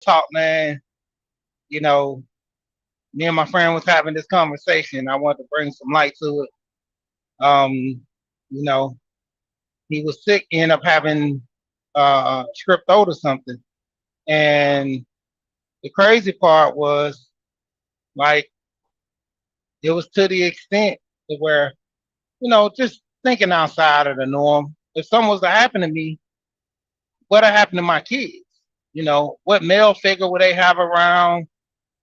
talk, man. You know, me and my friend was having this conversation. I wanted to bring some light to it. Um, you know, he was sick, he ended up having strep throat or something. And the crazy part was like it was to the extent to where, just thinking outside of the norm. If something was to happen to me, what'd happen to my kids? What male figure would they have around,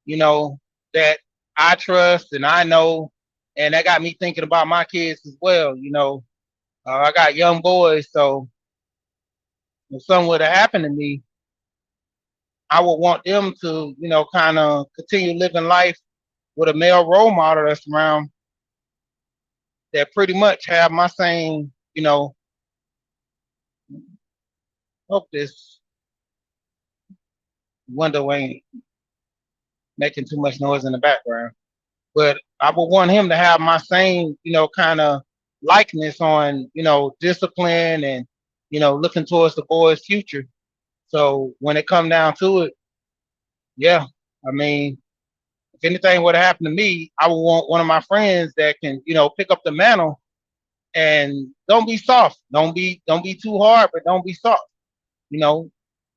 you know, that I trust and I know, and that got me thinking about my kids as well. I got young boys, so if something would have happened to me, I would want them to, kind of continue living life with a male role model that's around that pretty much have my same, hope this window ain't making too much noise in the background. But I would want him to have my same, kind of likeness on, discipline and, looking towards the boys' future. So when it come down to it, yeah, I mean, if anything would have happened to me, I would want one of my friends that can, pick up the mantle and don't be soft. Don't be too hard, but don't be soft. You know,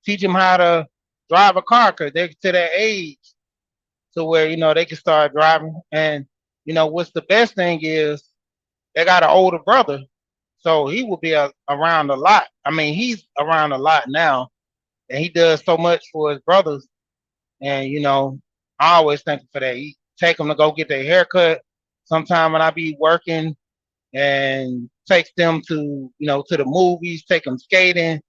teach them how to drive a car because they're to that age to where, they can start driving. And, what's the best thing is they got an older brother, so he will be around a lot. I mean, he's around a lot now, and he does so much for his brothers. And I always thank him for that. He take them to go get their haircut. Sometime when I be working, and takes them to the movies, take them skating.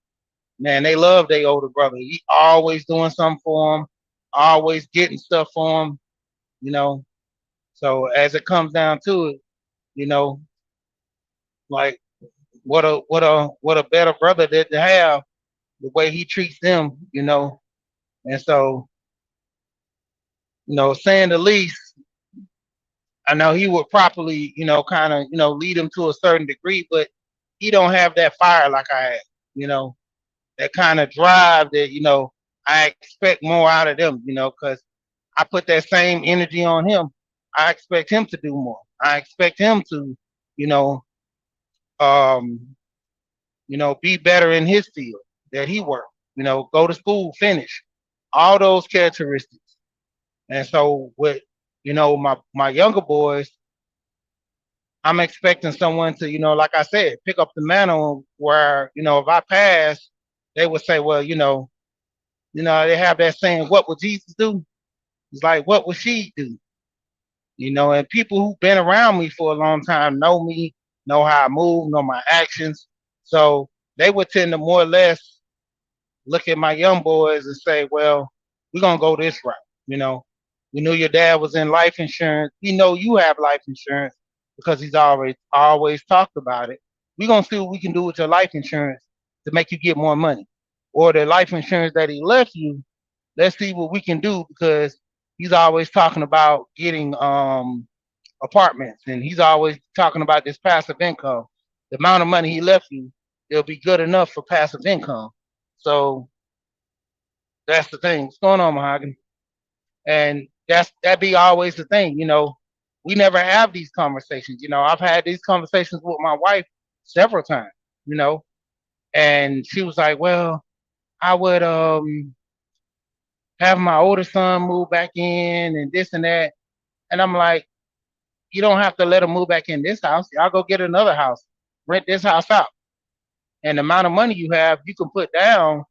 Man, they love their older brother. He always doing something for them, always getting stuff for them. You know, so as it comes down to it, you know, like what a better brother that to have the way he treats them. And so, saying the least, I know he would properly, kind of, lead him to a certain degree, but he don't have that fire like I have, you know, that kind of drive that, I expect more out of them, because I put that same energy on him. I expect him to do more. I expect him to, you know, um, be better in his field that he worked, go to school, finish, all those characteristics. And so with, my younger boys, I'm expecting someone to, like I said, pick up the mantle where, if I pass, they would say, well, they have that saying, what would Jesus do? It's like, what would she do? And people who've been around me for a long time know me, know how I move, know my actions. So they would tend to more or less look at my young boys and say, well, we're gonna go this route. You know, we knew your dad was in life insurance. We know you have life insurance because he's always talked about it. We're gonna see what we can do with your life insurance to make you get more money. Or the life insurance that he left you, let's see what we can do because he's always talking about getting apartments and he's always talking about this passive income. The amount of money he left you, it'll be good enough for passive income. So that's the thing. What's going on, Mahogany? And that be always the thing. We never have these conversations. I've had these conversations with my wife several times. You know, and she was like, "Well, I would have my older son move back in and this and that." And I'm like, "You don't have to let him move back in this house. I'll go get another house, rent this house out, and the amount of money you have, you can put down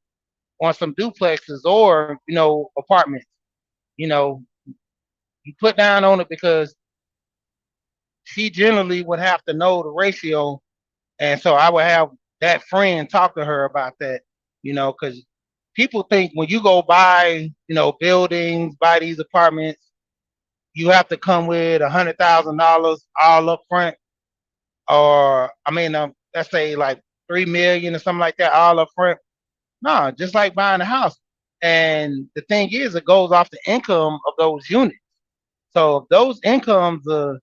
on some duplexes or apartments. You know, you put down on it because she generally would have to know the ratio, and so I would have that friend talk to her about that. Because people think when you go buy, buildings, buy these apartments, you have to come with $100,000 all up front, or I mean, let's say like 3 million or something like that all up front. No, just like buying a house. And the thing is, it goes off the income of those units. So if those incomes are,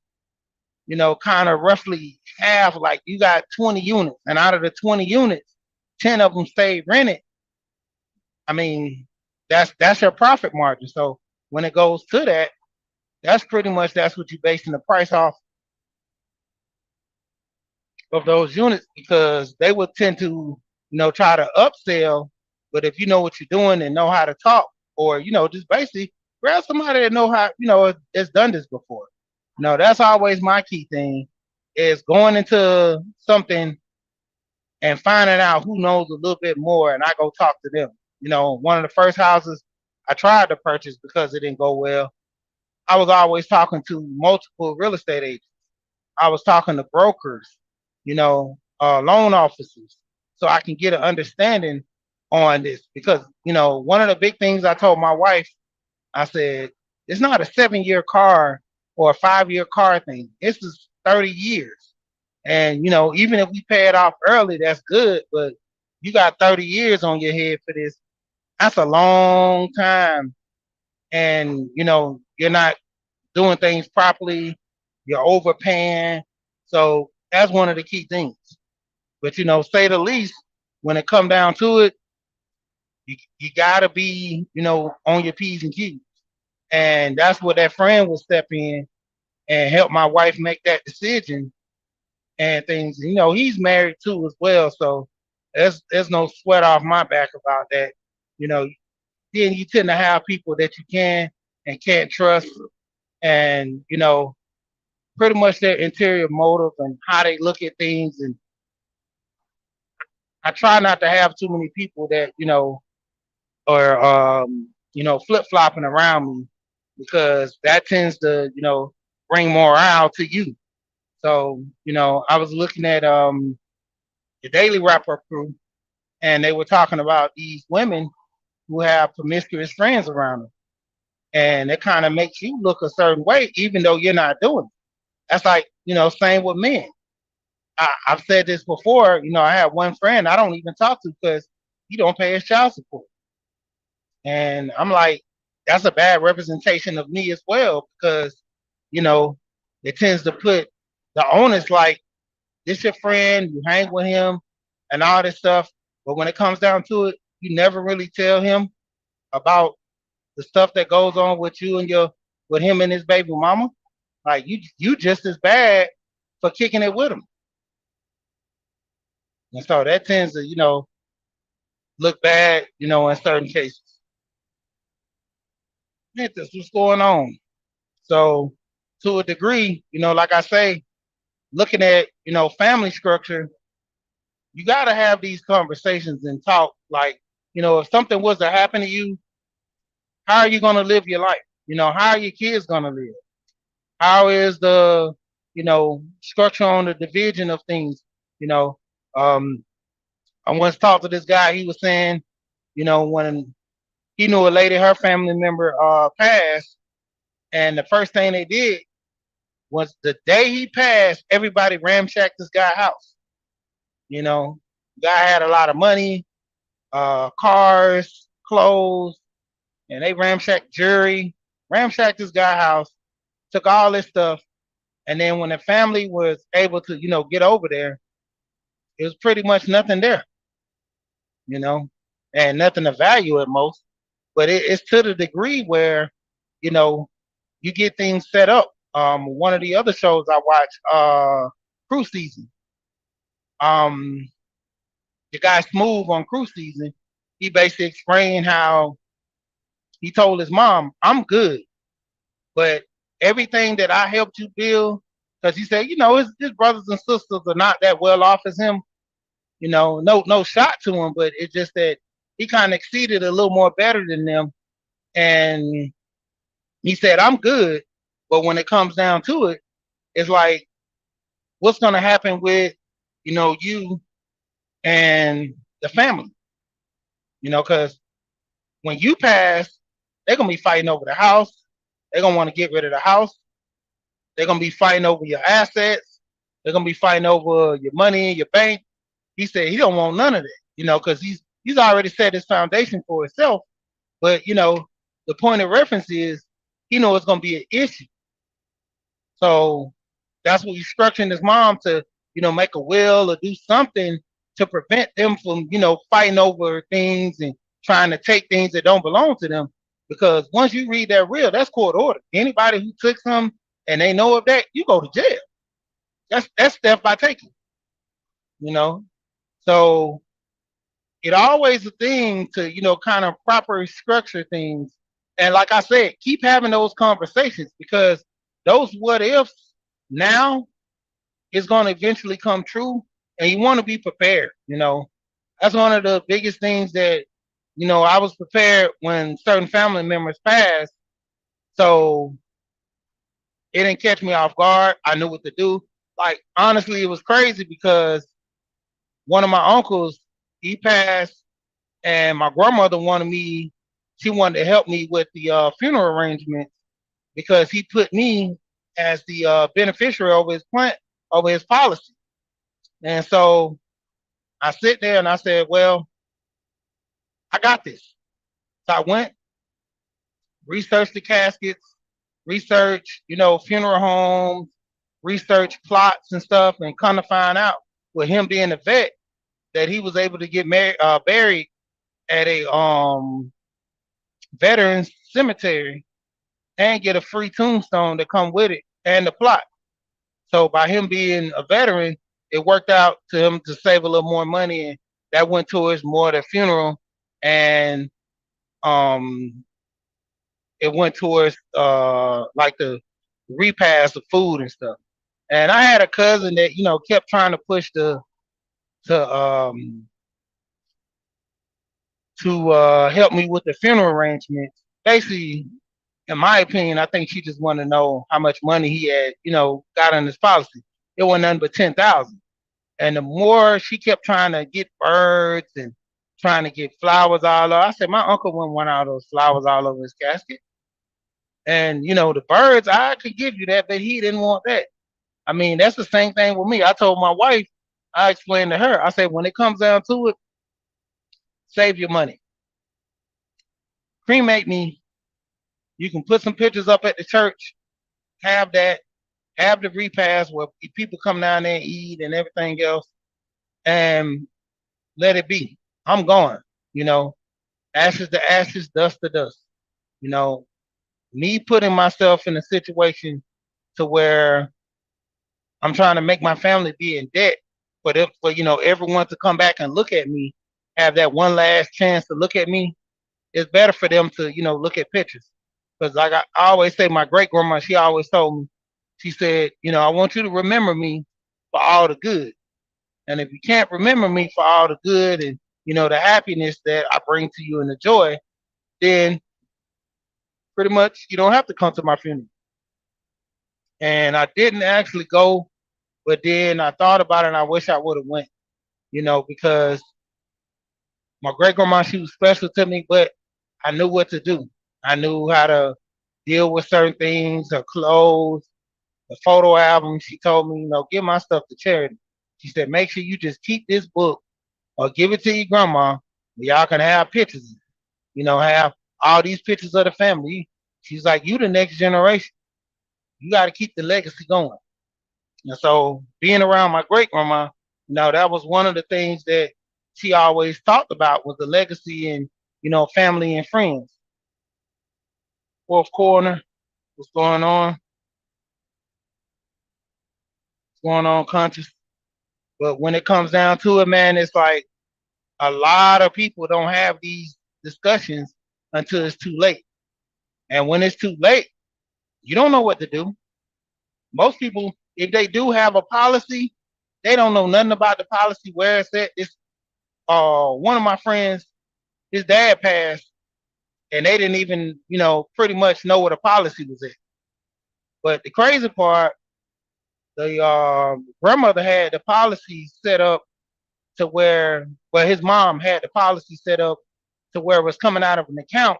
kind of roughly half, like you got 20 units, and out of the 20 units, 10 of them stay rented. I mean, That's your profit margin. So when it goes to that, that's pretty much that's what you're basing the price off of those units because they would tend to, try to upsell. But if you know what you're doing and know how to talk, or just basically grab somebody that know how, has done this before. That's always my key thing is going into something and finding out who knows a little bit more, and I go talk to them. One of the first houses I tried to purchase because it didn't go well. I was always talking to multiple real estate agents. I was talking to brokers, loan officers, so I can get an understanding on this. Because one of the big things I told my wife, I said, it's not a 7-year car or a 5-year car thing. This is 30 years, and even if we pay it off early, that's good. But you got 30 years on your head for this. That's a long time, and you're not doing things properly. You're overpaying. So that's one of the key things. But say the least, when it come down to it, you gotta be, on your P's and Q's. And that's where that friend will step in and help my wife make that decision and things. He's married too as well. So there's no sweat off my back about that. You know, then you tend to have people that you can and can't trust, and pretty much their interior motive and how they look at things. And I try not to have too many people that are flip flopping around me, because that tends to bring morale to you. So I was looking at the Daily Rapper crew, and they were talking about these women who have promiscuous friends around them, and it kind of makes you look a certain way, even though you're not doing it. That's like same with men. I've said this before. I have one friend I don't even talk to because he don't pay his child support, and I'm like, that's a bad representation of me as well, because you know it tends to put the onus like this your friend, you hang with him, and all this stuff. But when it comes down to it, you never really tell him about the stuff that goes on with you and with him and his baby mama. Like you just as bad for kicking it with him. And so that tends to, look bad, in certain cases. Man, this what's going on. So to a degree, like I say, looking at, family structure, you gotta have these conversations and talk. Like, if something was to happen to you, how are you gonna live your life? How are your kids gonna live? How is the, structure on the division of things? You know, um, I once talked to this guy. He was saying, when he knew a lady, her family member passed, and the first thing they did was the day he passed, everybody ramshacked this guy's house. Guy had a lot of money, cars, clothes, and they ramshacked jewelry, ramshacked this guy's house, took all this stuff, and then when the family was able to, get over there, it was pretty much nothing there, you know, and nothing of value at most. But it's to the degree where, you know, you get things set up. One of the other shows I watch, Cruise Season. Um, the guy Smooth on Cruise Season, he basically explained how he told his mom, "I'm good, but everything that I helped you build," because he said, his brothers and sisters are not that well off as him. No shot to him, but it's just that he kind of exceeded a little more better than them. And he said, "I'm good, but when it comes down to it, it's like, what's going to happen with, you and the family? Because when you pass, they're going to be fighting over the house. They're going to want to get rid of the house. They're going to be fighting over your assets. They're going to be fighting over your money in your bank." He said he don't want none of that, because he's already set his foundation for himself. But the point of reference is he knows it's going to be an issue. So that's what he's structuring his mom to, make a will or do something to prevent them from, fighting over things and trying to take things that don't belong to them. Because once you read that will, that's court order. Anybody who took something and they know of that, you go to jail. That's theft by taking, you know. So it always a thing to, kind of proper structure things. And like I said, keep having those conversations because those what ifs now is going to eventually come true. And you want to be prepared. That's one of the biggest things that, I was prepared when certain family members passed. So it didn't catch me off guard. I knew what to do. Like, honestly, it was crazy because one of my uncles, he passed, and my grandmother she wanted to help me with the funeral arrangements because he put me as the beneficiary over his policy. And so I sit there and I said, well, I got this. So I went, researched the caskets, researched, funeral homes, researched plots and stuff, and kind of find out with him being a vet that he was able to get buried at a veterans cemetery and get a free tombstone to come with it and the plot. So by him being a veteran, it worked out to him to save a little more money, and that went towards more of the funeral, and it went towards like the repast of food and stuff. And I had a cousin that kept trying to push to help me with the funeral arrangements. Basically, in my opinion, I think she just wanted to know how much money he had, got on his policy. It wasn't nothing but 10,000. And the more she kept trying to get birds and trying to get flowers all over, I said my uncle wouldn't want all those flowers all over his casket. And the birds, I could give you that, but he didn't want that. I mean, that's the same thing with me. I told my wife, I explained to her, I said, when it comes down to it, save your money. Cremate me. You can put some pictures up at the church, have that, have the repast where people come down there and eat and everything else, and let it be. I'm gone. Ashes to ashes, dust to dust. Me putting myself in a situation to where I'm trying to make my family be in debt for everyone to come back and look at me, have that one last chance to look at me. It's better for them to look at pictures. Because like I always say, my great grandma, she always told me, she said, I want you to remember me for all the good. And if you can't remember me for all the good and the happiness that I bring to you and the joy, then pretty much you don't have to come to my funeral. And I didn't actually go, but then I thought about it and I wish I would have went, because my great grandma, she was special to me, but I knew what to do. I knew how to deal with certain things, her clothes, the photo album. She told me, give my stuff to charity. She said, make sure you just keep this book or give it to your grandma. Y'all can have pictures, have all these pictures of the family. She's like, you the next generation. You got to keep the legacy going. And so being around my great grandma, that was one of the things that she always talked about was the legacy and, family and friends. Fourth corner, what's going on? What's going on, conscious? But when it comes down to it, man, it's like a lot of people don't have these discussions until it's too late. And when it's too late, you don't know what to do. Most people, if they do have a policy, they don't know nothing about the policy, where it's at. It's one of my friends, his dad passed, and they didn't even, pretty much know what a policy was at. But the crazy part, the grandmother had the policy set up to where, well, his mom had the policy set up to where it was coming out of an account,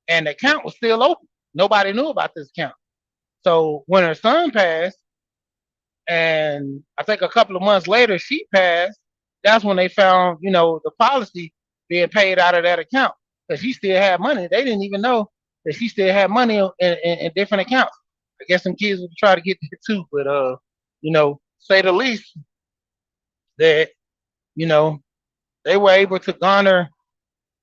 and the account was still open. Nobody knew about this account. So when her son passed, and I think a couple of months later she passed, that's when they found, the policy being paid out of that account because she still had money. They didn't even know that she still had money in different accounts. I guess some kids would try to get it too, but say the least that they were able to garner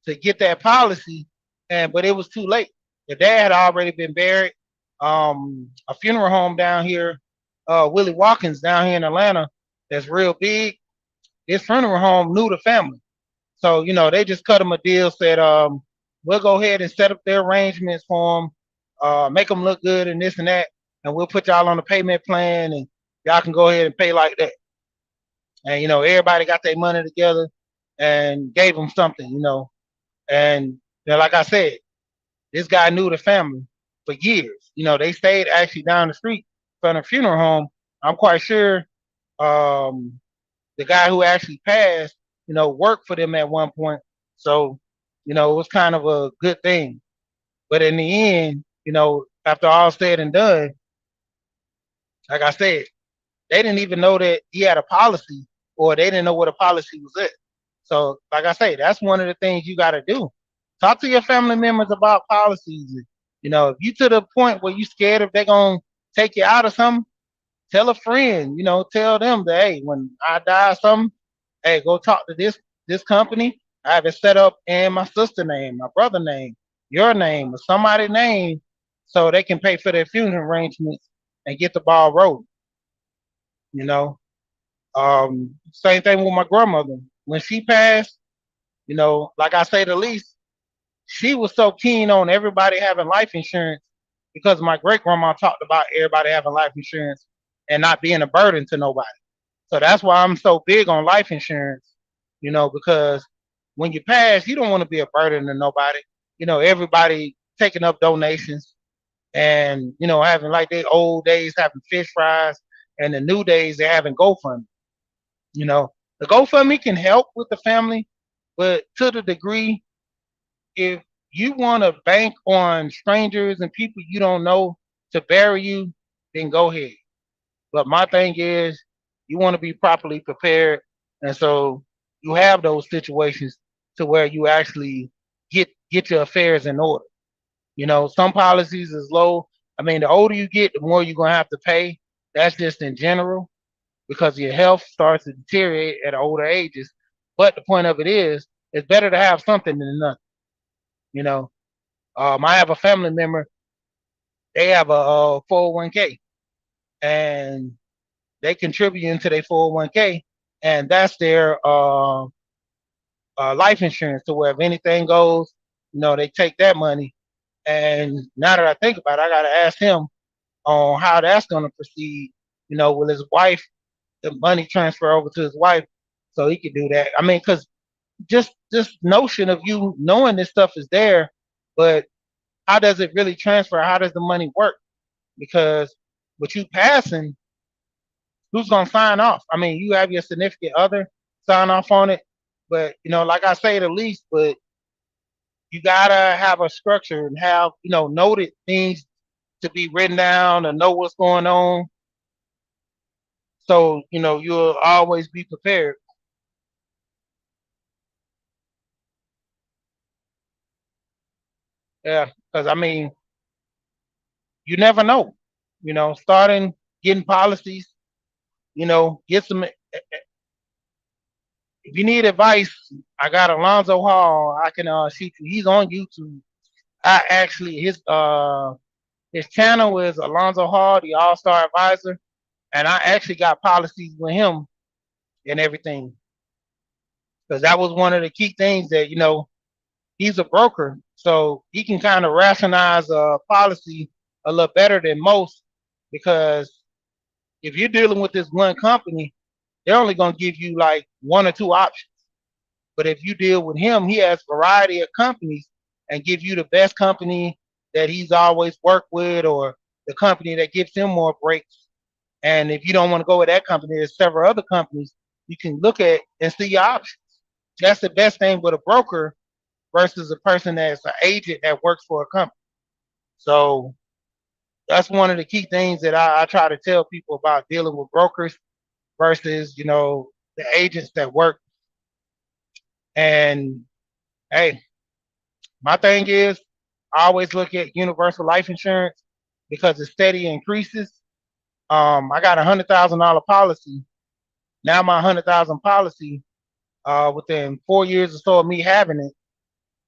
to get that policy, and but it was too late. The dad had already been buried. A funeral home down here, Willie Watkins down here in Atlanta, that's real big. This funeral home knew the family, so they just cut him a deal. Said, we'll go ahead and set up their arrangements for him, make them look good and this and that, and we'll put y'all on the payment plan, and y'all can go ahead and pay like that. And everybody got their money together and gave them something. And like I said, this guy knew the family for years. They stayed actually down the street from the funeral home. I'm quite sure um, the guy who actually passed, worked for them at one point. So, it was kind of a good thing. But in the end, after all said and done, like I said, they didn't even know that he had a policy, or they didn't know what a policy was at. So, like I say, that's one of the things you got to do. Talk to your family members about policies. If you to the point where you scared if they're gonna take you out of something, tell a friend. Tell them that, hey, when I die or something, hey, go talk to this company. I have it set up in my sister name, my brother name, your name, or somebody's name, so they can pay for their funeral arrangements and get the ball rolling. You know, Same thing with my grandmother. When she passed, like I say, the least, she was so keen on everybody having life insurance because my great grandma talked about everybody having life insurance and not being a burden to nobody. So that's why I'm so big on life insurance, because when you pass, you don't want to be a burden to nobody. Everybody taking up donations and, having like their old days having fish fries, and the new days they're having GoFundMe. The GoFundMe can help with the family, but to the degree, if you want to bank on strangers and people you don't know to bury you, then go ahead. But my thing is, you want to be properly prepared, and so you have those situations to where you actually get your affairs in order. Some policies is low. I mean, the older you get, the more you're gonna have to pay. That's just in general because your health starts to deteriorate at older ages. But the point of it is, it's better to have something than nothing. You know, I have a family member. They have a 401k, and they contribute into their 401k, and that's their life insurance. To where if anything goes, they take that money. And now that I think about it, I got to ask him on how that's going to proceed. Will his wife, the money transfer over to his wife, so he could do that. I mean, because just this notion of you knowing this stuff is there, but how does it really transfer? How does the money work? Because with you passing, who's gonna sign off? I mean, you have your significant other sign off on it, but like I say, the least, but you gotta have a structure and have noted things to be written down and know what's going on, so you'll always be prepared. Yeah, because I mean, you never know. Starting getting policies. Get some. If you need advice, I got Alonzo Hall. I can shoot you. He's on YouTube. I actually his channel is Alonzo Hall, the All Star Advisor, and I actually got policies with him and everything because that was one of the key things that he's a broker, so he can kind of rationalize a policy a little better than most because if you're dealing with this one company, they're only going to give you like one or two options. But if you deal with him, he has a variety of companies and give you the best company that he's always worked with, or the company that gives him more breaks. And if you don't want to go with that company, there's several other companies you can look at and see your options. That's the best thing with a broker versus a person that's an agent that works for a company. So that's one of the key things that I try to tell people about dealing with brokers versus, the agents that work. And hey, my thing is I always look at universal life insurance because it steady increases. I got $100,000 policy. Now my 100,000 policy, within 4 years or so of me having it,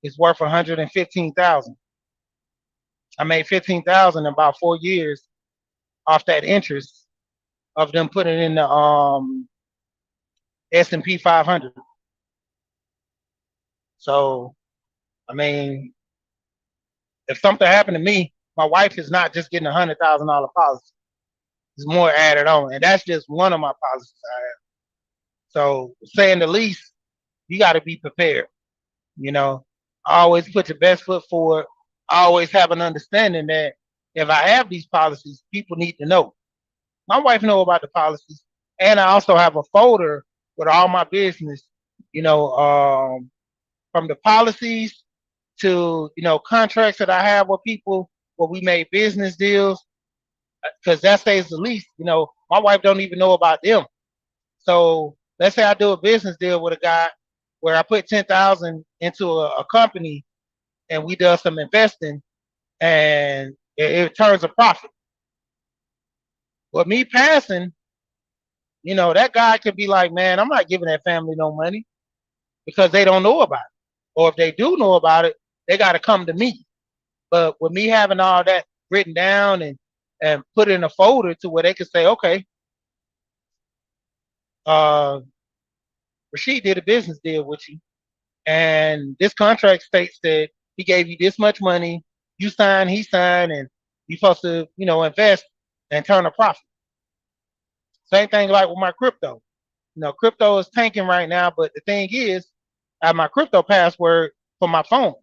is worth 115,000. I made 15,000 in about 4 years off that interest of them putting in the S&P 500. So I mean, if something happened to me, my wife is not just getting $100,000 policy. There's more added on, and that's just one of my policies I have. So saying the least, you got to be prepared. You know, I always put your best foot forward. I always have an understanding that if I have these policies, people need to know. My wife know about the policies, and I also have a folder with all my business. You know, from the policies to contracts that I have with people where we made business deals, because that stays the least. My wife don't even know about them. So let's say I do a business deal with a guy where I put 10,000 into a company and we do some investing and it turns a profit. With me passing, that guy could be like, man, I'm not giving that family no money because they don't know about it. Or if they do know about it, they got to come to me. But with me having all that written down and put in a folder to where they can say, okay, uh, Rasheed did a business deal with you, and this contract states that he gave you this much money, you signed, he signed, and you're supposed to, invest and turn a profit. Same thing like with my crypto. Crypto is tanking right now, but the thing is, I have my crypto password for my phone.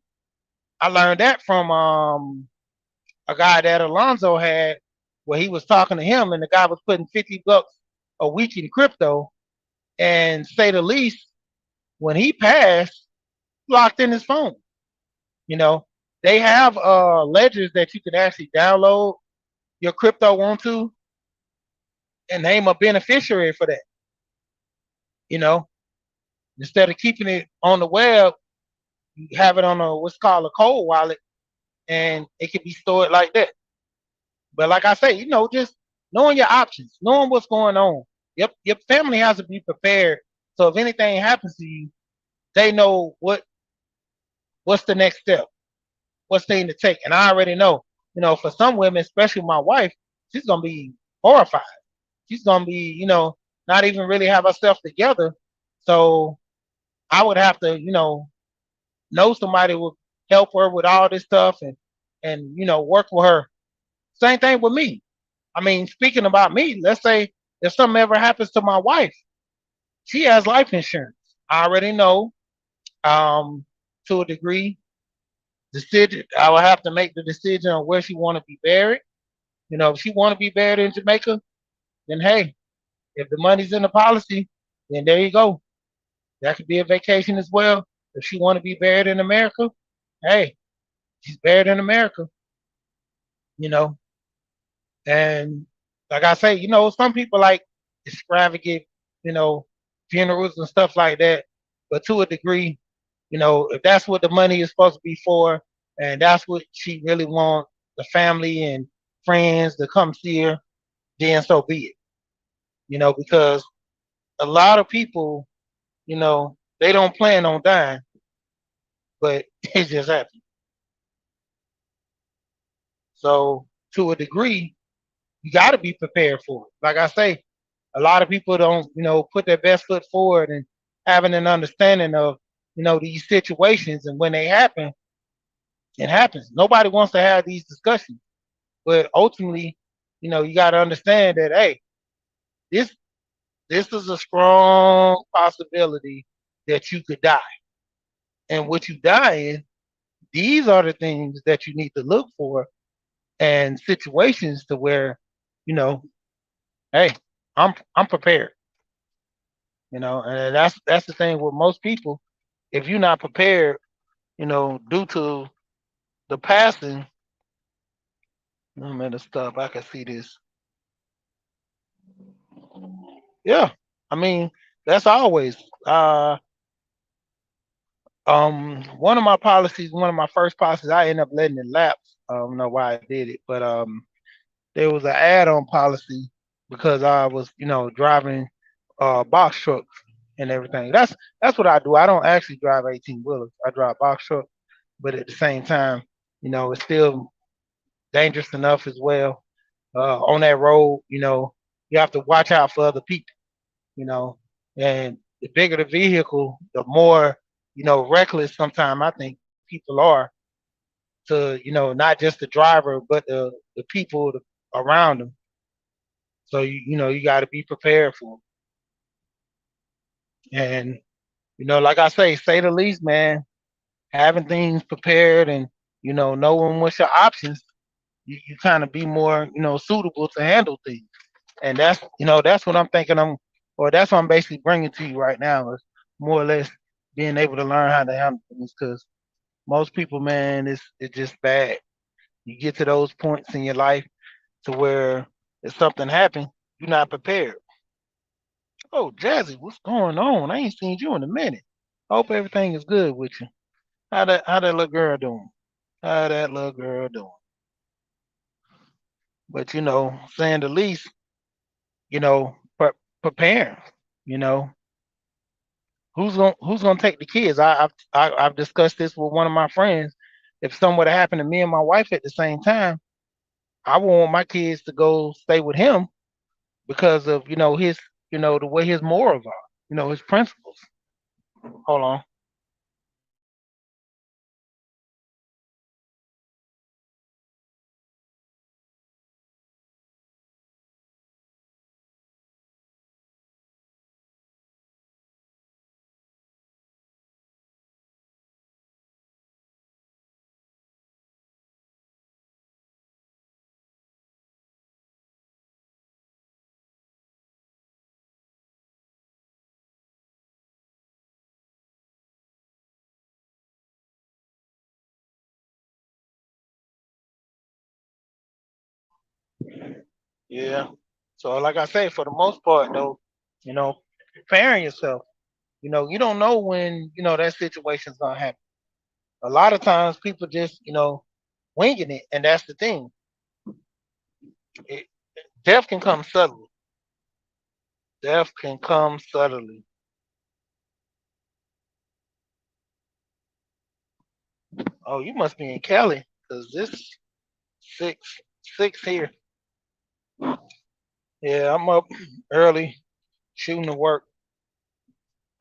I learned that from a guy that Alonzo had, where he was talking to him, and the guy was putting $50 a week in crypto, and say the least, when he passed, locked in his phone. You know, they have ledgers that you can actually download your crypto onto and name a beneficiary for that. You know, instead of keeping it on the web, you have it on a what's called a cold wallet, and it can be stored like that. But like I say, just knowing your options, knowing what's going on. Your family has to be prepared. So if anything happens to you, they know what's the next step, what's thing to take. And I already know, for some women, especially my wife, she's gonna be horrified. She's gonna be, not even really have herself together. So I would have to, know somebody will help her with all this stuff and work with her. Same thing with me. I mean, speaking about me, let's say if something ever happens to my wife, she has life insurance. I already know, um, to a degree, decision. I will have to make the decision on where she want to be buried. If she want to be buried in Jamaica, then hey, if the money's in the policy, then there you go. That could be a vacation as well. If she want to be buried in America, hey, she's buried in America. You know, and like I say, some people like extravagant, you know, funerals and stuff like that. But to a degree, if that's what the money is supposed to be for, and that's what she really wants the family and friends to come see her, then so be it. Because a lot of people, they don't plan on dying, but it just happens. So to a degree, you got to be prepared for it. Like I say, a lot of people don't, put their best foot forward and having an understanding of, these situations. And when they happen, it happens. Nobody wants to have these discussions, but ultimately, you got to understand that, hey, this this is a strong possibility that you could die. And what you die in, these are the things that you need to look for and situations to where, you know, hey, I'm prepared. And that's the thing with most people. If you're not prepared, due to the passing, I'm gonna stop. I can see this. Yeah, I mean that's always one of my policies. One of my first policies, I ended up letting it lapse. I don't know why I did it, but there was an add-on policy because I was driving box trucks and everything. That's what I do. I don't actually drive 18 wheelers. I drive box trucks. but at the same time, it's still dangerous enough as well. On that road, you have to watch out for other people, you know, and the bigger the vehicle, the more, reckless sometimes I think people are to, not just the driver, but the people around them. So, you got to be prepared for 'em. And, like I say the least, man, having things prepared and, knowing what's your options, you kind of be more, suitable to handle things. And that's what I'm thinking or that's what I'm basically bringing to you right now is more or less being able to learn how to handle things because most people, man, it's just bad. You get to those points in your life to where if something happens, you're not prepared. Oh, Jazzy, what's going on? I ain't seen you in a minute. Hope everything is good with you. How that little girl doing? How that little girl doing? But saying the least, preparing. You know, who's gonna take the kids? I've discussed this with one of my friends. If something would have happened to me and my wife at the same time, I would want my kids to go stay with him because of his the way his morals are, his principles. Hold on. Yeah. So like I say, for the most part though, you know, preparing yourself. You don't know when that situation's gonna happen. A lot of times people just winging it, and that's the thing. It, death can come suddenly. Death can come suddenly. Oh, you must be in Cali because this six six here. Yeah, I'm up early shooting to work,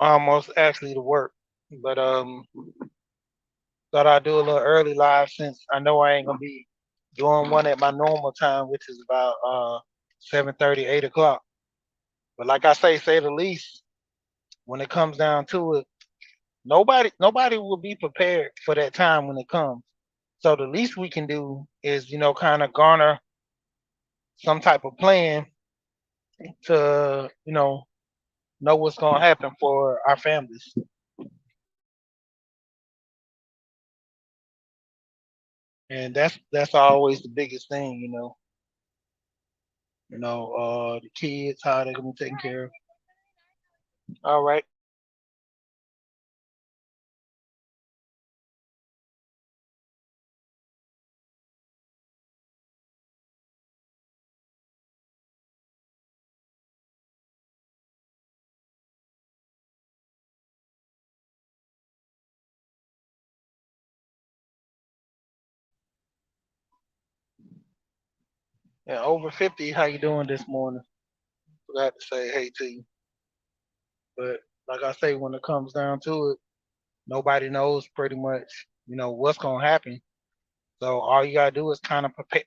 almost actually to work, but thought I'd do a little early live since I know I ain't gonna be doing one at my normal time, which is about 7:30, 8 o'clock. But like I say the least, when it comes down to it, nobody will be prepared for that time when it comes. So the least we can do is, kind of garner some type of plan to, know what's gonna happen for our families. And that's always the biggest thing, the kids, how they're gonna be taken care of. All right. Yeah, over 50, how you doing this morning? Forgot to say hey to you. But like I say, when it comes down to it, nobody knows pretty much, what's gonna happen. So all you gotta do is kind of prepare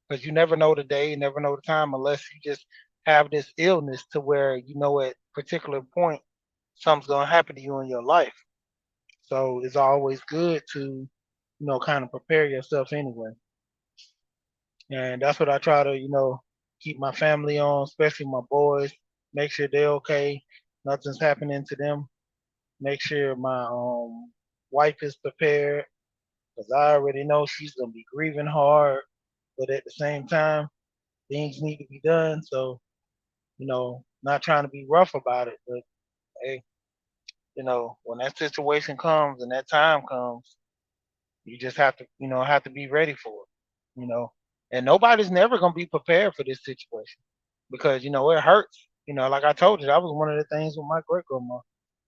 because you never know the day, you never know the time unless you just have this illness to where at particular point something's gonna happen to you in your life. So it's always good to, kind of prepare yourself anyway. And that's what I try to, keep my family on, especially my boys. Make sure they're okay. Nothing's happening to them. Make sure my wife is prepared because I already know she's gonna be grieving hard, but at the same time, things need to be done. So, not trying to be rough about it, but hey, when that situation comes and that time comes, you just have to be ready for it. And nobody's never gonna be prepared for this situation because it hurts. Like I told you, that was one of the things with my great grandma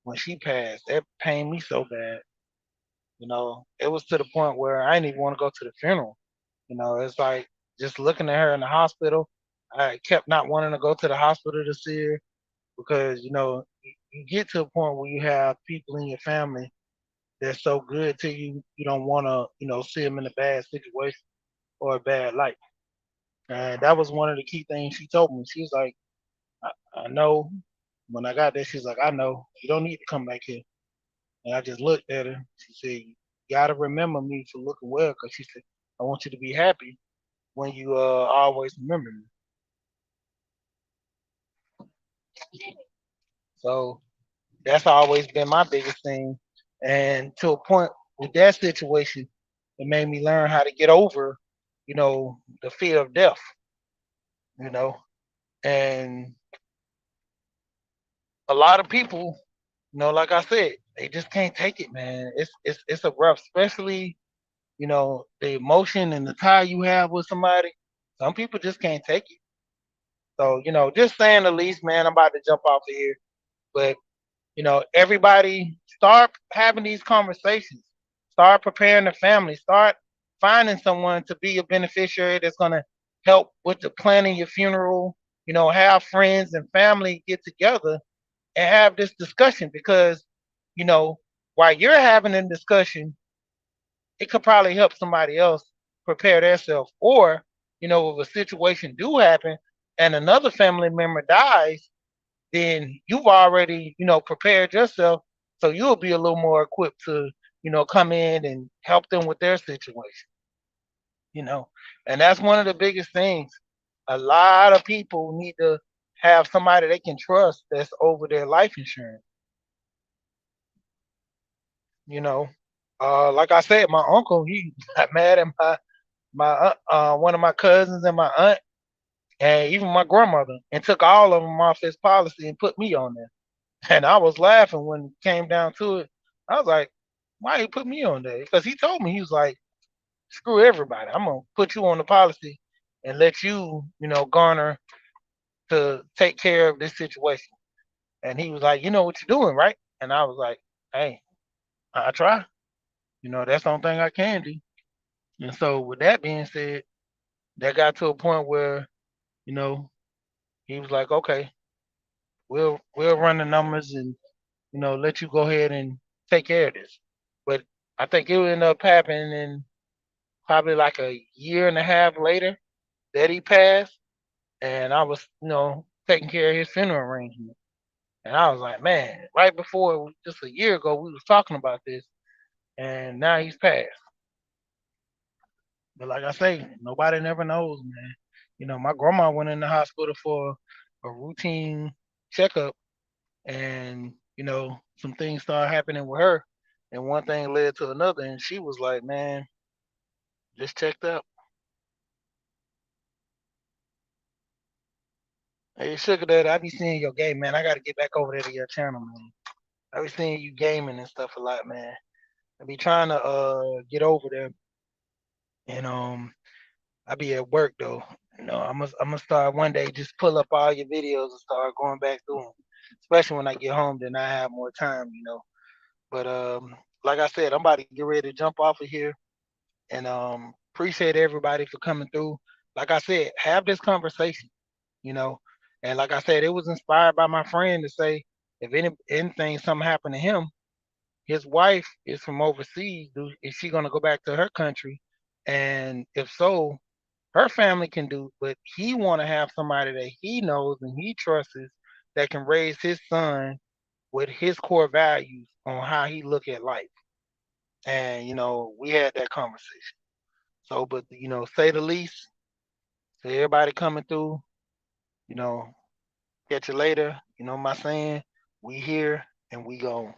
when she passed. That pained me so bad. It was to the point where I didn't even want to go to the funeral. It's like just looking at her in the hospital. I kept not wanting to go to the hospital to see her because you get to a point where you have people in your family that's so good to you, you don't want to see them in a bad situation or a bad light. And that was one of the key things she told me. She was like, I know. When I got there, she's like, I know you don't need to come back here. And I just looked at her. She said, you gotta remember me for looking well, because she said, I want you to be happy when you always remember me. So that's always been my biggest thing. And to a point with that situation, it made me learn how to get over, the fear of death, you know. And a lot of people, like I said, they just can't take it, man. It's a rough, especially, the emotion and the tie you have with somebody. Some people just can't take it. So, just saying the least, man, I'm about to jump off of here. But everybody start having these conversations. Start preparing the family. Start finding someone to be a beneficiary that's going to help with the planning your funeral. Have friends and family get together and have this discussion, because you know while you're having a discussion, it could probably help somebody else prepare themselves. Or if a situation do happen and another family member dies, then you've already, prepared yourself. So you'll be a little more equipped to, come in and help them with their situation, you know. And that's one of the biggest things. A lot of people need to have somebody they can trust that's over their life insurance, you know. Like I said, my uncle, he got mad at one of my cousins and my aunt and even my grandmother, and took all of them off his policy and put me on there. And I was laughing when it came down to it. I was like, why he put me on there? Because he told me, he was like, screw everybody. I'm gonna put you on the policy and let you, garner to take care of this situation. And he was like, you know what you're doing, right? And I was like, hey, I try. That's the only thing I can do. And so with that being said, that got to a point where, you know, he was like, okay, we'll run the numbers and let you go ahead and take care of this. But I think it would end up happening probably like a year and a half later that he passed, and I was, taking care of his funeral arrangement. And I was like, man, right before just a year ago we was talking about this, and now he's passed. But like I say, nobody never knows, man. My grandma went in the hospital for a routine checkup, and some things started happening with her, and one thing led to another, and she was like, man, just checked up. Hey, sugar daddy, I be seeing your game, man. I got to get back over there to your channel, man. I be seeing you gaming and stuff a lot, man. I be trying to get over there, and I be at work though. I'm gonna start one day, just pull up all your videos and start going back through them. Especially when I get home, then I have more time. But like I said, I'm about to get ready to jump off of here, and appreciate everybody for coming through. Like I said, have this conversation, you know. And like I said, it was inspired by my friend to say, if anything, something happened to him, his wife is from overseas. Is she gonna go back to her country? And if so, her family can do, but he want to have somebody that he knows and he trusts that can raise his son with his core values on how he look at life. And we had that conversation. So, but say the least. To everybody coming through, you know, catch you later. You know my saying? We here and we gone.